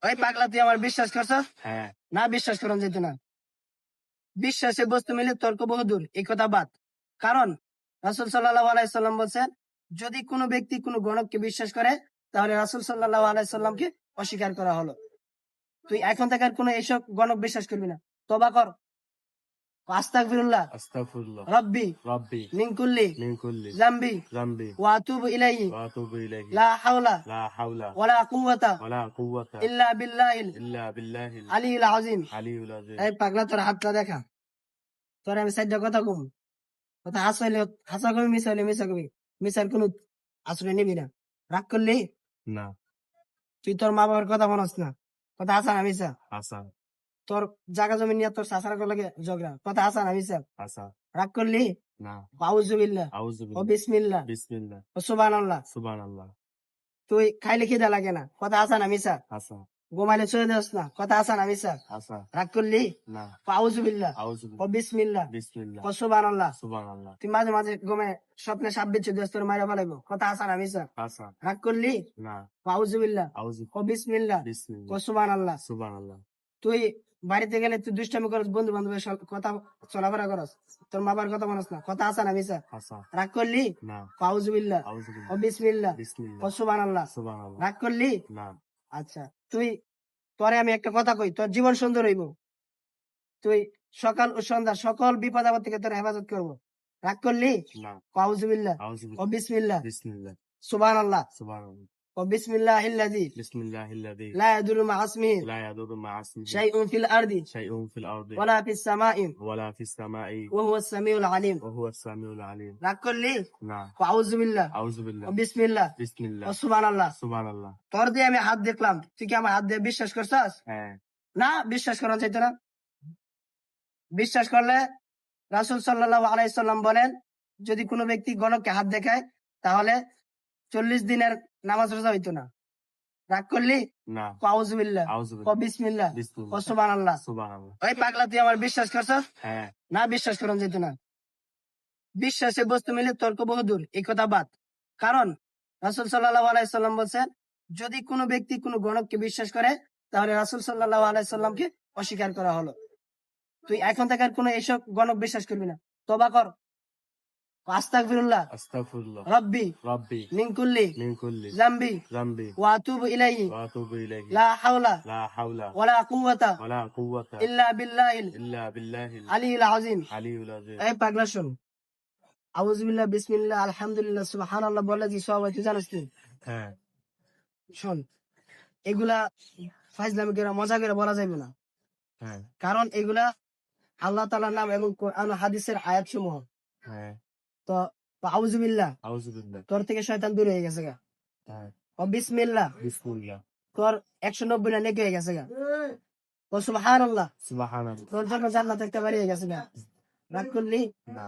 ওই পাগলা তুই আমার বিশ্বাস করছ? হ্যাঁ। না, বিশ্বাস করুন যেত না। বিশ্বাসে বস্তু মিলে তর্ক বহুদূর, এই কথা বাদ। কারণ রাসূল সাল্লাল্লাহু আলাইহি সাল্লাম বলছেন, যদি কোনো ব্যক্তি কোনো গণককে বিশ্বাস করে, তাহলে রাসূল সাল্লাল্লাহু আলাইহি সাল্লামকে অস্বীকার করা হলো। তুই এখন থেকে আর কোনো এইসব গণক বিশ্বাস করবি না। তওবা কর। আস্তাগফিরুল্লাহ আস্তাগফিরুল্লাহ রাব্বি রাব্বি মিন কুল্লি মিন কুল্লি যামবি যামবি ওয়া আতুবু ইলাইহি ওয়া আতুবু ইলাইহি লা হাওলা লা হাওলা ওয়ালা কুওয়াতা ওয়ালা কুওয়াতা ইল্লা বিল্লাহিল ইল্লা বিল্লাহিল আলিয়্যিল আযীম। আলিয়্যিল আযীম। এই পাগলা, তোর হাতটা দেখা। তোর আমি সাইডটা কথা কম। কথা হাসাইলে হাসা কবি, মিশা হইলে মিশা কবি। মিশার কোনো আশ্রয় নিবি না। রাগ করলি? না। তুই তোর মা বাবার কথা মনস না। কথা হাসা না মিশা? হাসা। তোর জায়গা জমি নিয়ে তোর শাসার লাগে ঝগড়া। কথা হাসা না মিশা? হাসা। রাগ করলি? না। আউযুবিল্লাহ আউযু ও বিল্লাহ বিসমিল্লাহ বিসমিল্লাহ ও সুবহানাল্লাহ। সুবহানাল্লাহ। তুই খাইলে খিদা লাগে না। কথা হাসা না মিশা? হাসা। ঘুমাইলে শুয়ে যাস না। কথা হাসা না মিশা? হাসা। রাগ করলি? না। আউযুবিল্লাহ আউযু ও বিসমিল্লাহ বিসমিল্লাহ ও সুবহানাল্লাহ। সুবহানাল্লাহ। তুই মাঝে মাঝে ঘুমে স্বপ্নে সাপ বিচ্ছু দিস, তোর মাইরা ফেলাইবো। কথা হাসা না মিশা? হাসা। রাগ করলি? না। আউযুবিল্লাহ আউযু ও বিসমিল্লাহ ও বিসমিল্লাহ সুবহানাল্লাহ। সুবহানাল্লাহ। তুই বাড়িতে গেলে তুই দুষ্টামি করস, বন্ধু বান্ধবের কথা চলাফেরা করস, তোর মা বাবার কথা মানস না। কথা হাসা না মিশা? হাসা। রাগ করলি? না। আউযুবিল্লাহ আউযু ও বিল্লাহ বিসমিল্লাহ ও বিসমিল্লাহ সুবহানাল্লাহ। সুবহানাল্লাহ। রাগ করলি? না। আচ্ছা, তুই তোরে আমি একটা কথা কই, তোর জীবন সুন্দর হইব। তুই সকাল ও সন্ধ্যা সকল বিপদ আপদ থেকে তোর হেফাজত করবো। রাগ করলি? না। আউযুবিল্লাহ আউযু ও বিসমিল্লাহ বিসমিল্লাহ সুবহানাল্লাহ সুবহানাল্লাহ ও বিসমিল্লাহিল্লাযী বিসমিল্লাহিল্লাযী লা ইয়াদুররু মা ইসমিহি লা ইয়াদুররু মা ইসমিহি শাইউন ফিল আরদি শাইউন ফিল আরদি ওয়ালা ফিস সামাই ওয়ালা ফিস সামাই ওয়া হুয়াস সামিউল আলিম। ওয়া হুয়াস সামিউল আলিম। রাগ করলি? না। আউযুবিল্লাহ আউযু ও বিল্লাহ বিসমিল্লাহ ও বিসমিল্লাহ সুবহানাল্লাহ। সুবহানাল্লাহ। তোর দিয়ে আমি হাত দেখলাম, তুই কি আমার হাত দিয়ে বিশ্বাস করছস? হ্যাঁ। না, বিশ্বাস করা যাইত না। বিশ্বাস করলে রাসূল সাল্লাল্লাহু আলাইহি সাল্লাম বলেন, যদি কোনো ব্যক্তি গণককে হাত দেখায়, তাহলে 40 দিনের নামাজ রোজা হইতো না। রাগ করলি? না। আউযুবিল্লাহ আউযু ও বিল্লাহ বিসমিল্লাহ ও বিসমিল্লাহ সুবহানাল্লাহ। সুবহানাল্লাহ। ওই পাগলা তুই আমার বিশ্বাস করছস? হ্যাঁ। না, বিশ্বাস করুন যেত না। বিশ্বাসে বস্তু মিলে তর্ক বহুদূর, এই কথা বাদ। কারণ রাসূল সাল্লাল্লাহু আলাইহি সাল্লাম বলছেন, যদি কোনো ব্যক্তি কোনো গণককে বিশ্বাস করে, তাহলে রাসূল সাল্লাল্লাহু আলাইহি সাল্লামকে অস্বীকার করা হলো। তুই এখন থেকে আর কোনো এইসব গণক বিশ্বাস করবি না। তওবা কর। আস্তাগফিরুল্লাহ আস্তাগফিরুল্লাহ রাব্বি রাব্বি মিন কুল্লি মিন কুল্লি যামবি যামবি ওয়া আতুবু ইলাইহি ওয়া আতুবু ইলাইহি লা হাওলা লা হাওলা ওয়ালা কুওয়াতা ওয়ালা কুওয়াতা ইল্লা বিল্লাহিল ইল্লা বিল্লাহিল আলিয়্যিল আযীম। আলিয়্যিল আযীম। এই পাগলা শোন, আউযুবিল্লাহ বিসমিল্লাহ আলহামদুলিল্লাহ সুবহানাল্লাহ বলে যে সবাই তুই জানিস তুই? হ্যাঁ। শোন, এগুলা ফাইজলামি করে মজা করে বলা যাবে না। হ্যাঁ। কারণ এগুলা আল্লাহ তাআলার নাম এবং কোরআন ও হাদিসের আয়াত সমূহ। হ্যাঁ। তো আউযুবিল্লাহ, আউযু বিল্লাহ। তোর থেকে শয়তান দূর হয়ে গেছে গা। হ্যাঁ। ও বিসমিল্লাহ, বিসমিল্লাহ তোর 190 টা নেকি হয়ে গেছে গা। ও সুবহানাল্লাহ, সুবহানাল্লাহ। তোর জন্য জান্নাত একটা বাড়ি হয়ে গেছে গা। রাগ করলি? না।